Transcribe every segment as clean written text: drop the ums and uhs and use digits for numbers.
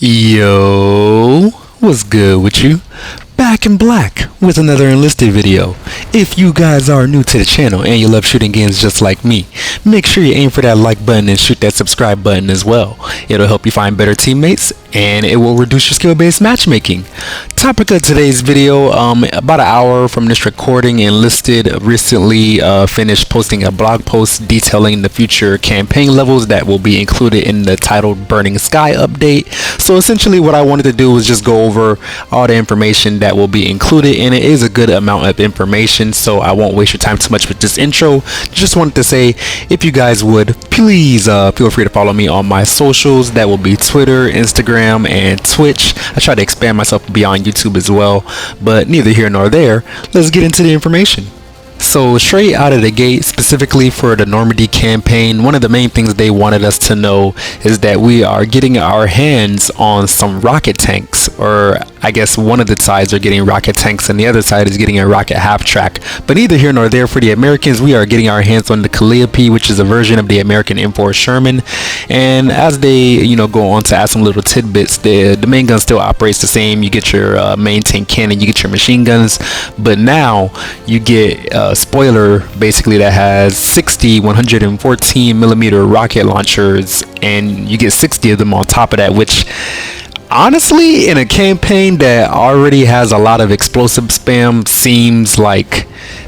Yo, what's good with you? Back in black with another enlisted video. If you guys are new to the channel and you love shooting games just like me, make sure you aim for that like button and shoot that subscribe button as well. It'll help you find better teammates and it will reduce your skill-based matchmaking. Topic of today's video, about an hour from this recording, Enlisted recently finished posting a blog post detailing the future campaign levels that will be included in the titled Burning Sky update. So essentially what I wanted to do was just go over all the information that will be included, and it is a good amount of information, so I won't waste your time too much with this intro. Just wanted to say, if you guys would please feel free to follow me on my socials. That will be Twitter, Instagram, and Twitch. I try to expand myself beyond YouTube as well, but neither here nor there. Let's get into the information. So straight out of the gate, specifically for the Normandy campaign, one of the main things they wanted us to know is that we are getting our hands on some rocket tanks, or I guess one of the sides are getting rocket tanks and the other side is getting a rocket half-track. But neither here nor there for the Americans. We are getting our hands on the Calliope, which is a version of the American M4 Sherman. And as they go on to add some little tidbits, the main gun still operates the same. You get your main tank cannon, you get your machine guns, but now you get spoiler basically that has 60 114 millimeter rocket launchers, and you get 60 of them on top of that, which honestly in a campaign that already has a lot of explosive spam seems like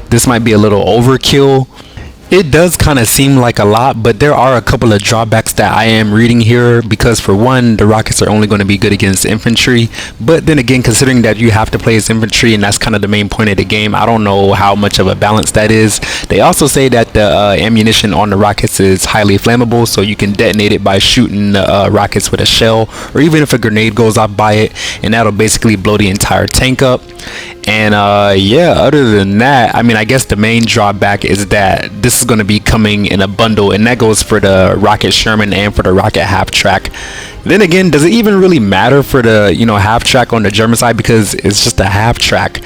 this might be a little overkill. It does kind of seem like a lot, but there are a couple of drawbacks that I am reading here, because for one, the rockets are only going to be good against infantry, but then again, considering that you have to play as infantry and that's kind of the main point of the game, I don't know how much of a balance that is. They also say that the ammunition on the rockets is highly flammable, so you can detonate it by shooting the rockets with a shell, or even if a grenade goes off by it, and that'll basically blow the entire tank up. And yeah, other than that, I mean, I guess the main drawback is that this is going to be coming in a bundle, and that goes for the rocket Sherman and for the rocket half track. Then again, does it even really matter for the half track on the German side, because it's just a half track?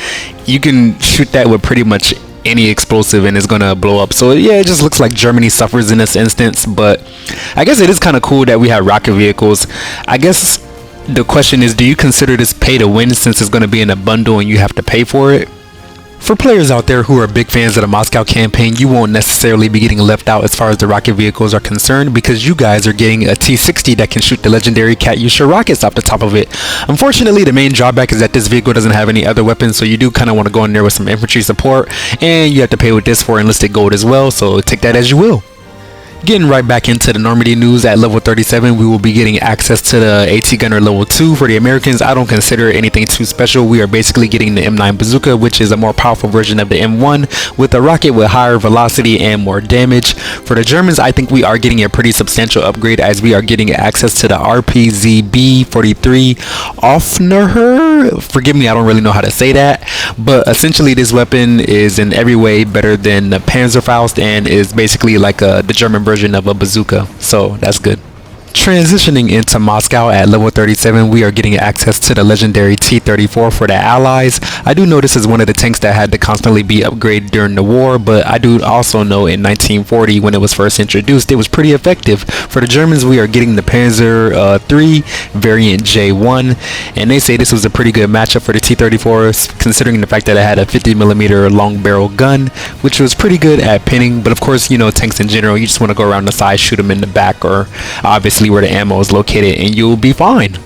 You can shoot that with pretty much any explosive and it's gonna blow up. So yeah, it just looks like Germany suffers in this instance, but I guess it is kind of cool that we have rocket vehicles. I guess the question is, do you consider this pay to win since it's going to be in a bundle and you have to pay for it? For players out there who are big fans of the Moscow campaign, you won't necessarily be getting left out as far as the rocket vehicles are concerned, because you guys are getting a T-60 that can shoot the legendary Katyusha rockets off the top of it. Unfortunately, the main drawback is that this vehicle doesn't have any other weapons, so you do kind of want to go in there with some infantry support, and you have to pay with this for enlisted gold as well, so take that as you will. Getting right back into the Normandy news, at level 37 we will be getting access to the AT Gunner level 2. For the Americans, I don't consider it anything too special. We are basically getting the M9 bazooka, which is a more powerful version of the M1 with a rocket with higher velocity and more damage. For the Germans, I think we are getting a pretty substantial upgrade, as we are getting access to the RPZB-43 Offner. Forgive me, I don't really know how to say that, but essentially this weapon is in every way better than the Panzerfaust and is basically like the German version of a bazooka, so that's good. Transitioning into Moscow, at level 37 we are getting access to the legendary T-34 for the Allies. I do know this is one of the tanks that had to constantly be upgraded during the war, but I do also know in 1940 when it was first introduced it was pretty effective. For the Germans, we are getting the Panzer III variant J1, and they say this was a pretty good matchup for the T-34 considering the fact that it had a 50mm long barrel gun, which was pretty good at pinning. But of course, tanks in general, you just want to go around the side, shoot them in the back, or obviously where the ammo is located, and you'll be fine.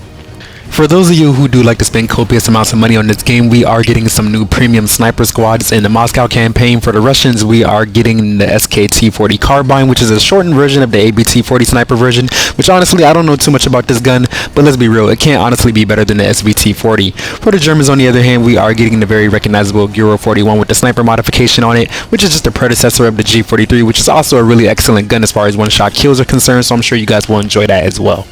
For those of you who do like to spend copious amounts of money on this game, we are getting some new premium sniper squads in the Moscow campaign. For the Russians, we are getting the SKT-40 carbine, which is a shortened version of the ABT-40 sniper version, which honestly I don't know too much about this gun, but let's be real, it can't honestly be better than the SVT-40. For the Germans, on the other hand, we are getting the very recognizable Guro-41 with the sniper modification on it, which is just a predecessor of the G43, which is also a really excellent gun as far as one-shot kills are concerned, so I'm sure you guys will enjoy that as well.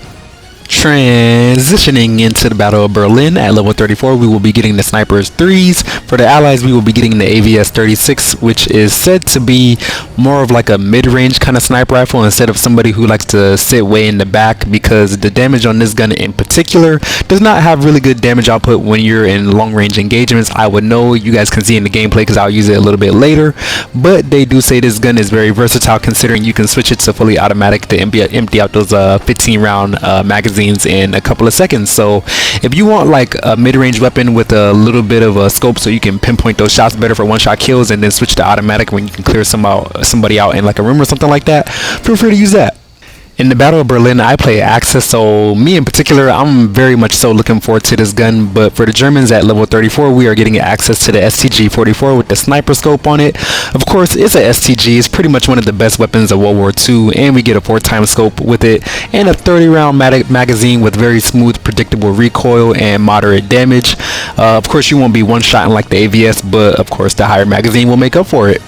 Transitioning into the Battle of Berlin, at level 34 we will be getting the Snipers 3s. For the Allies, we will be getting the AVS-36, which is said to be more of like a mid-range kind of sniper rifle instead of somebody who likes to sit way in the back, because the damage on this gun in particular does not have really good damage output when you're in long-range engagements. I would know, you guys can see in the gameplay because I'll use it a little bit later, but they do say this gun is very versatile considering you can switch it to fully automatic to empty out those 15 round magazines magazines in a couple of seconds. So if you want like a mid-range weapon with a little bit of a scope so you can pinpoint those shots better for one-shot kills, and then switch to automatic when you can clear somebody out in like a room or something like that, feel free to use that. In the Battle of Berlin, I play Axis, so me in particular, I'm very much so looking forward to this gun. But for the Germans at level 34, we are getting access to the STG-44 with the sniper scope on it. Of course, it's a STG. It's pretty much one of the best weapons of World War II, and we get a 4x scope with it, and a 30-round magazine with very smooth, predictable recoil and moderate damage. Of course, you won't be one-shotting like the AVS, but of course, the higher magazine will make up for it.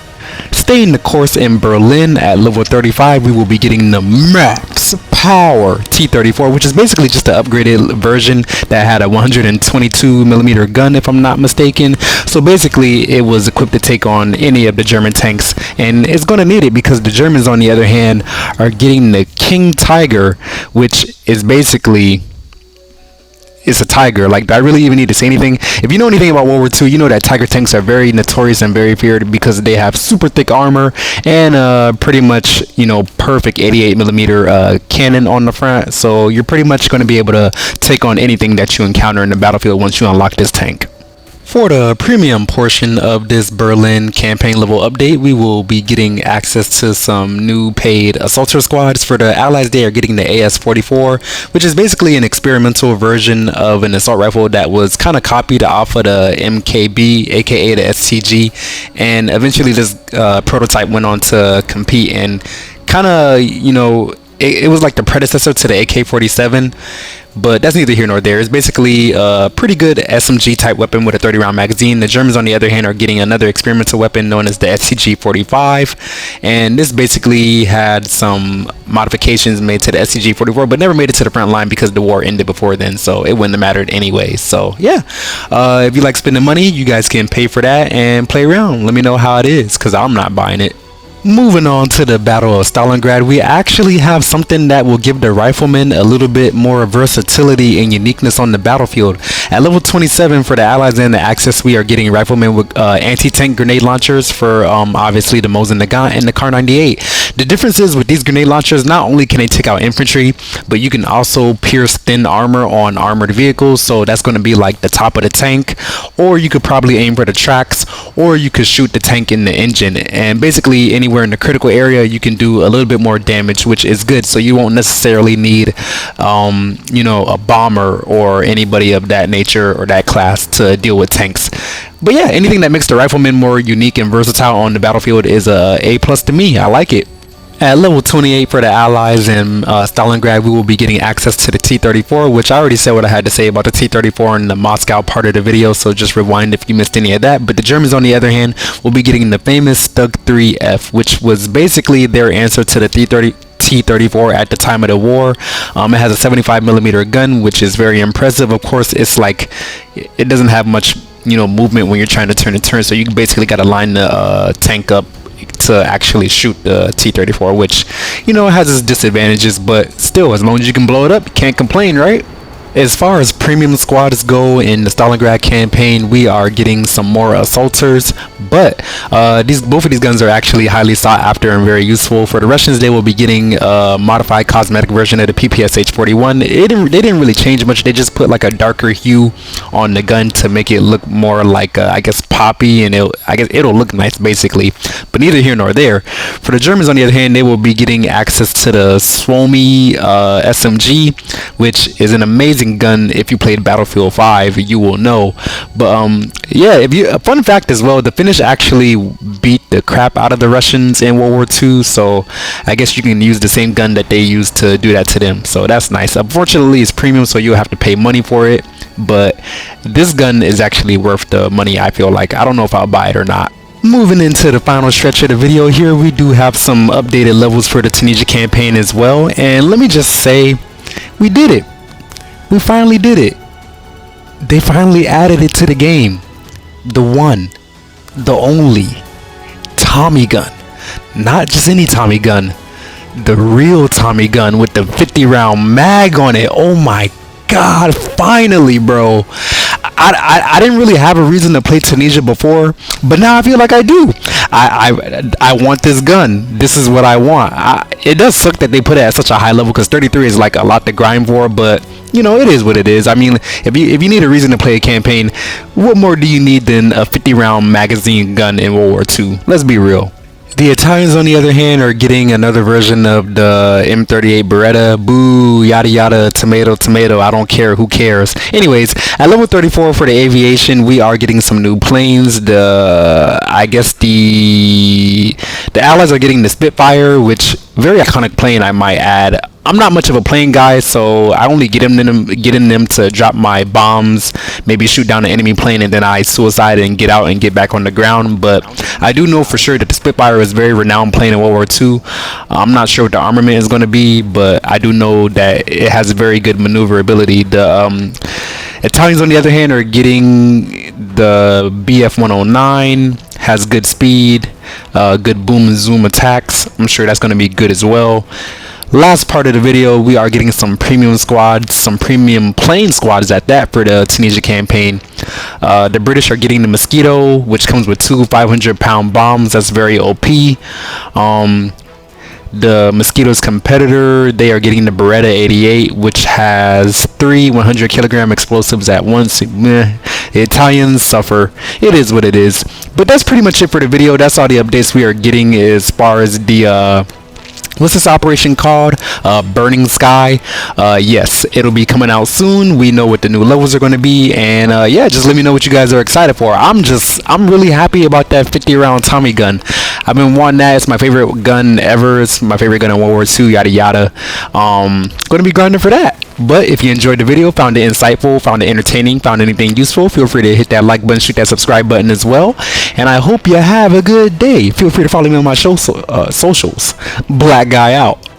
Staying the course in Berlin at level 35, we will be getting the Max Power T-34, which is basically just an upgraded version that had a 122mm gun, if I'm not mistaken. So basically, it was equipped to take on any of the German tanks, and it's going to need it because the Germans, on the other hand, are getting the King Tiger, which is basically... it's a Tiger. Like, do I really even need to say anything? If you know anything about World War II, you know that Tiger tanks are very notorious and very feared because they have super thick armor and pretty much, you know, perfect 88mm cannon on the front. So you're pretty much going to be able to take on anything that you encounter in the battlefield once you unlock this tank. For the premium portion of this Berlin campaign level update, we will be getting access to some new paid assaulter squads. For the Allies, they are getting the AS-44, which is basically an experimental version of an assault rifle that was kind of copied off of the MKB, aka the STG, and eventually this prototype went on to compete and kind of, you know, it was like the predecessor to the AK-47, but that's neither here nor there. It's basically a pretty good SMG type weapon with a 30-round magazine. The Germans, on the other hand, are getting another experimental weapon known as the STG-45, and this basically had some modifications made to the STG-44, but never made it to the front line because the war ended before then, so it wouldn't have mattered anyway. So yeah, if you like spending money, you guys can pay for that and play around. Let me know how it is, because I'm not buying it. Moving on to the Battle of Stalingrad, we actually have something that will give the riflemen a little bit more versatility and uniqueness on the battlefield. At level 27 for the Allies and the Axis, we are getting riflemen with anti-tank grenade launchers for obviously the Mosin Nagant and the Kar-98. The difference is with these grenade launchers, not only can they take out infantry, but you can also pierce thin armor on armored vehicles. So that's going to be like the top of the tank, or you could probably aim for the tracks, or you could shoot the tank in the engine. And basically anywhere in the critical area, you can do a little bit more damage, which is good. So you won't necessarily need you know, a bomber or anybody of that nature or that class to deal with tanks. But yeah, anything that makes the riflemen more unique and versatile on the battlefield is a A+ to me. I like it. At level 28 for the Allies in Stalingrad, we will be getting access to the T-34, which I already said what I had to say about the T-34 in the Moscow part of the video, so just rewind if you missed any of that. But the Germans, on the other hand, will be getting the famous Stug 3F, which was basically their answer to the T-34 at the time of the war. It has a 75mm gun, which is very impressive. Of course, it's like, it doesn't have much, you know, movement when you're trying to turn a turn, so you basically got to line the tank up to actually shoot the T-34, which, you know, has its disadvantages, but still, as long as you can blow it up, you can't complain, right? As far as premium squads go in the Stalingrad campaign, we are getting some more assaulters, but both of these guns are actually highly sought after and very useful. For the Russians, they will be getting a modified cosmetic version of the PPSH-41. They didn't really change much. They just put like a darker hue on the gun to make it look more like I guess poppy, and I guess it'll look nice basically. But neither here nor there. For the Germans, on the other hand, they will be getting access to the Suomi SMG, which is an amazing gun. If you played Battlefield 5, you will know. But yeah, a fun fact as well, the Finnish actually beat the crap out of the Russians in World War II, so I guess you can use the same gun that they used to do that to them, so that's nice. Unfortunately, it's premium, so you'll have to pay money for it, but this gun is actually worth the money. I feel like, I don't know if I'll buy it or not. Moving into the final stretch of the video here, we do have some updated levels for the Tunisia campaign as well, and let me just say, we did it. We finally did it. They finally added it to the game. The one, the only Tommy gun. Not just any Tommy gun. The real Tommy gun with the 50-round mag on it. Oh my God, finally, bro. I didn't really have a reason to play Tunisia before, but now I feel like I do. I want this gun. This is what I want. It does suck that they put it at such a high level, because 33 is like a lot to grind for, but you know, it is what it is. I mean, if you need a reason to play a campaign, what more do you need than a 50-round magazine gun in World War II? Let's be real. The Italians, on the other hand, are getting another version of the M38 Beretta. Boo, yada yada, tomato, tomato, I don't care, who cares? Anyways, at level 34 for the aviation, we are getting some new planes. I guess the Allies are getting the Spitfire, which very iconic plane, I might add. I'm not much of a plane guy, so I only get in them to drop my bombs, maybe shoot down an enemy plane, and then I suicide and get out and get back on the ground. But I do know for sure that the Spitfire is a very renowned plane in World War II. I'm not sure what the armament is going to be, but I do know that it has very good maneuverability. The Italians, on the other hand, are getting the BF-109, has good speed, good boom and zoom attacks. I'm sure that's going to be good as well. Last part of the video, we are getting some premium squads, some premium plane squads at that, for the Tunisia campaign. The British are getting the Mosquito, which comes with 2 500-pound bombs. That's very OP. The Mosquito's competitor, they are getting the Beretta 88, which has 3 100-kilogram explosives at once. The Italians suffer. It is what it is. But that's pretty much it for the video. That's all the updates we are getting as far as the what's this operation called? Burning Sky. Yes, it'll be coming out soon. We know what the new levels are going to be, and yeah, just let me know what you guys are excited for. I'm really happy about that 50-round Tommy gun. I've been wanting that. It's my favorite gun ever. It's my favorite gun in World War II, yada yada. Going to be grinding for that. But if you enjoyed the video, found it insightful, found it entertaining, found anything useful, feel free to hit that like button, shoot that subscribe button as well. And I hope you have a good day. Feel free to follow me on my socials. Black Guy out.